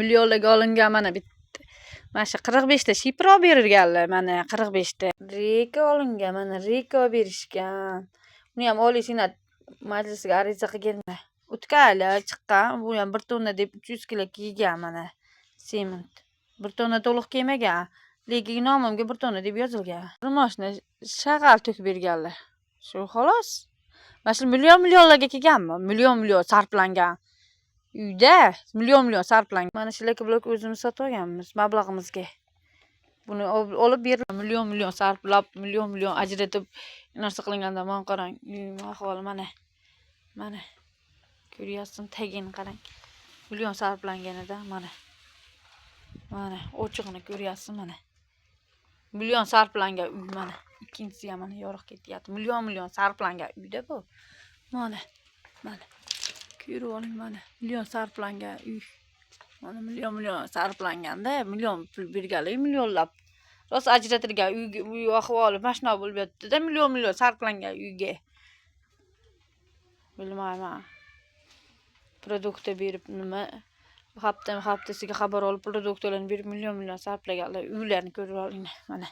millionlarga olingan mana bitta. Mana shu 45 ta shipro berganlar, mana 45 ta. Reka olingan, mana reka berishgan. Buni ham Oliy Senat majlisiga ariza qilganlar. O'tkali chiqqan, bu ham 1 tonna deb 300 kilo kiygan mana. Sement. 1 tonna to'liq kelmagan. Lekin nomimga 1 tonna deb yozilgan. Turmoshni shag'al to'kib berganlar. Shu xolos. Mana shu millionlarga kelganmi? Million sarflangan. Uyda million sarflangan. Mana shularga blok o'zimiz sotib olganmiz mablag'imizga. Buni olib berib million sarflab, million ajratib narsa qilinganda men qarang, uyim ahvoli mana. Mana. Ko'ryapsizmi? Tagini qarang. Million sarflanganida mana. Mana ochiqni ko'ryapsizmi mana. Million sarflangan uy mana. Ikkinchisi ham mana yorug' ketyapti. Million sarflangan uyda bu. Mana. Ko'rib oling mana. Million sarflangan uy. Mana million sarflanganda, million pul berganlar, millionlab. Rosa ajratilgan uy ahvoli mashina bo'lib yotdi-da, million sarflangan uyga. Bilmayman. Produkt berib nima? Haftasiga xabar olib produktlarni berib million sarflaganlar uylarni ko'rib olinglar mana.